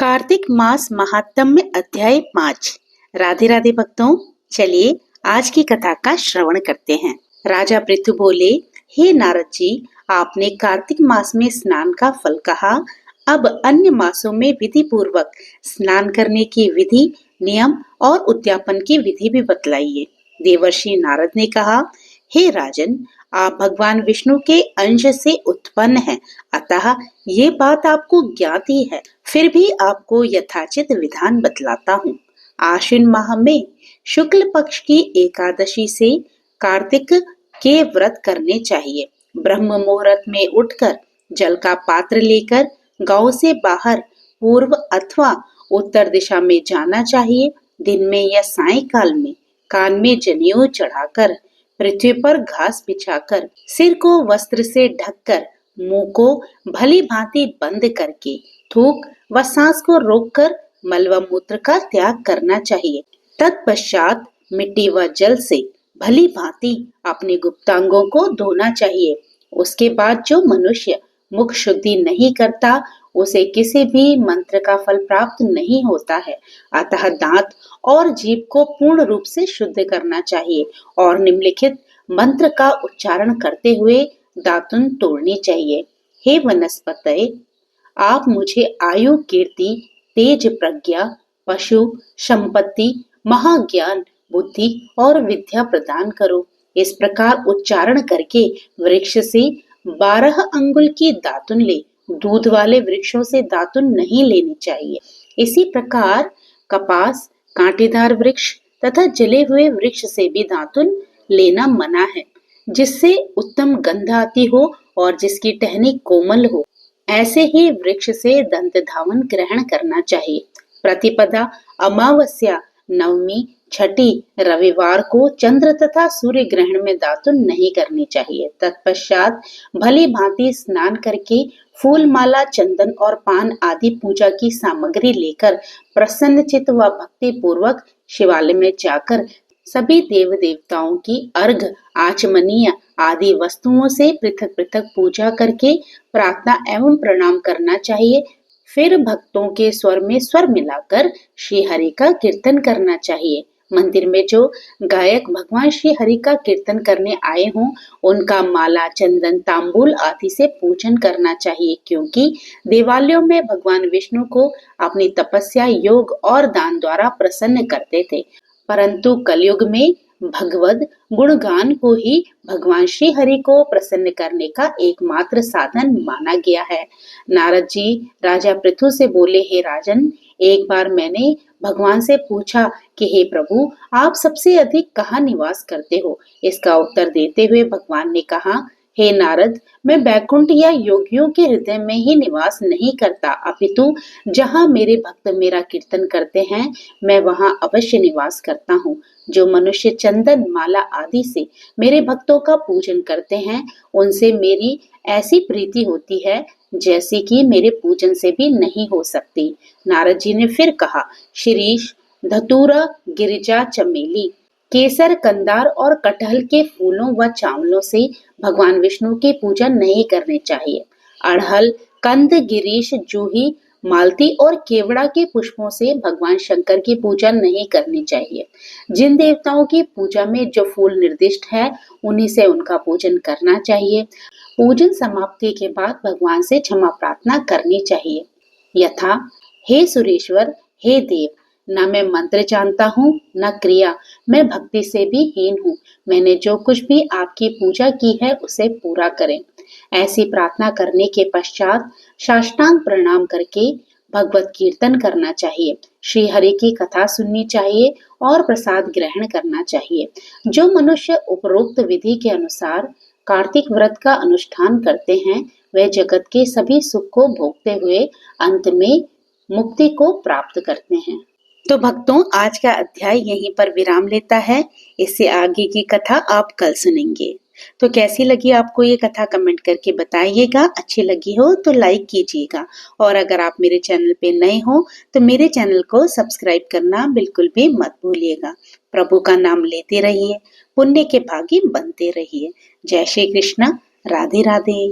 कार्तिक मास महात्म्य अध्याय 5। राधे राधे भक्तों, चलिए आज की कथा का श्रवण करते हैं। राजा पृथु बोले, हे नारद जी, आपने कार्तिक मास में स्नान का फल कहा, अब अन्य मासों में विधि पूर्वक स्नान करने की विधि, नियम और उद्यापन की विधि भी बतलाइए। देवर्षि नारद ने कहा, हे राजन, आप भगवान विष्णु के अंश से उत्पन्न हैं, अतः ये बात आपको ज्ञात ही है। फिर भी आपको यथाचित विधान बतलाता हूँ। आश्विन माह में शुक्ल पक्ष की एकादशी से कार्तिक के व्रत करने चाहिए। ब्रह्म मुहूर्त में उठकर जल का पात्र लेकर गांव से बाहर पूर्व अथवा उत्तर दिशा में जाना चाहिए। दिन में या सायंकाल में कान में जनेऊ चढ़ाकर, पृथ्वी पर घास बिछाकर, सिर को वस्त्र से ढककर, मुंह को भली भांति बंद करके, थूक व सांस को रोककर मल व मूत्र का त्याग करना चाहिए। तत्पश्चात मिट्टी व जल से भली भांति अपने गुप्तांगों को धोना चाहिए। उसके बाद जो मनुष्य मुख शुद्धि नहीं करता, उसे किसी भी मंत्र का फल प्राप्त नहीं होता है। अतः दांत और जीभ को पूर्ण रूप से शुद्ध करना चाहिए और निम्नलिखित मंत्र का उच्चारण करते हुए दातुन तोड़नी चाहिए। हे वनस्पतये, आप मुझे आयु, कीर्ति, तेज, प्रज्ञा, पशु, संपत्ति, महाज्ञान, बुद्धि और विद्या प्रदान करो। इस प्रकार उच्चारण करके वृक्ष से 12 अंगुल की दातुन ले। दूध वाले वृक्षों से दातुन नहीं लेनी चाहिए। इसी प्रकार कपास, कांटेदार वृक्ष तथा जले हुए वृक्ष से भी दातुन लेना मना है, जिससे उत्तम गंध आती हो और जिसकी टहनी कोमल हो। ऐसे ही वृक्ष से दंत धावन ग्रहण करना चाहिए। प्रतिपदा, अमावस्या, नवमी, छठी, रविवार को चंद्र तथा सूर्य ग्रहण में दातुन नहीं करनी चाहिए। तत्पश्चात भली भांति स्नान करके फूल माला, चंदन और पान आदि पूजा की सामग्री लेकर प्रसन्न चित्त व भक्ति पूर्वक शिवालय में जाकर सभी देव देवताओं की अर्घ, आचमनीय आदि वस्तुओं से पृथक पृथक पूजा करके प्रार्थना एवं प्रणाम करना चाहिए। फिर भक्तों के स्वर में स्वर मिलाकर श्री हरि का कीर्तन करना चाहिए। मंदिर में जो गायक भगवान श्री हरि का कीर्तन करने आए हों, उनका माला, चंदन, तांबूल आदि से पूजन करना चाहिए, क्योंकि देवालयों में भगवान विष्णु को अपनी तपस्या, योग और दान द्वारा प्रसन्न करते थे। परंतु कलयुग में भगवद गुणगान को ही भगवान श्री हरि को प्रसन्न करने का एकमात्र साधन माना गया है। नारद जी राजा पृथु से बोले, हे राजन, एक बार मैंने भगवान से पूछा कि हे प्रभु, आप सबसे अधिक कहाँ निवास करते हो? इसका उत्तर देते हुए भगवान ने कहा, हे नारद, मैं वैकुंठ या योगियों के हृदय में ही निवास नहीं करता, अपितु जहाँ मेरे भक्त मेरा कीर्तन करते हैं, मैं वहाँ अवश्य निवास करता हूँ। जो मनुष्य चंदन, माला आदि से मेरे भक्तों का पूजन करते हैं, उनसे मेरी ऐसी प्रीति होती है जैसी कि मेरे पूजन से भी नहीं हो सकती। नारद जी ने फिर कहा, शिरीष, धतूरा, गिरिजा, चमेली, केसर, कंदार और कटहल के फूलों व चावलों से भगवान विष्णु की पूजा नहीं करनी चाहिए। अड़हल, कंद, गिरीश, जूही, मालती और केवड़ा के पुष्पों से भगवान शंकर की पूजा नहीं करनी चाहिए। जिन देवताओं की पूजा में जो फूल निर्दिष्ट है, उन्हीं से उनका पूजन करना चाहिए। पूजन समाप्ति के बाद भगवान से क्षमा प्रार्थना करनी चाहिए, यथा, हे सुरेश्वर, हे देव, न मैं मंत्र जानता हूँ न क्रिया, मैं भक्ति से भी हीन हूँ। मैंने जो कुछ भी आपकी पूजा की है उसे पूरा करें। ऐसी प्रार्थना करने के पश्चात साष्टांग प्रणाम करके भगवत कीर्तन करना चाहिए, श्री हरि की कथा सुननी चाहिए और प्रसाद ग्रहण करना चाहिए। जो मनुष्य उपरोक्त विधि के अनुसार कार्तिक व्रत का अनुष्ठान करते हैं, वे जगत के सभी सुख को भोगते हुए अंत में मुक्ति को प्राप्त करते हैं। तो भक्तों, आज का अध्याय यहीं पर विराम लेता है। इससे आगे की कथा आप कल सुनेंगे। तो कैसी लगी आपको ये कथा कमेंट करके बताइएगा। अच्छी लगी हो तो लाइक कीजिएगा, और अगर आप मेरे चैनल पे नए हो तो मेरे चैनल को सब्सक्राइब करना बिल्कुल भी मत भूलिएगा। प्रभु का नाम लेते रहिए, पुण्य के भागी बनते रहिए। जय श्री कृष्ण, राधे राधे।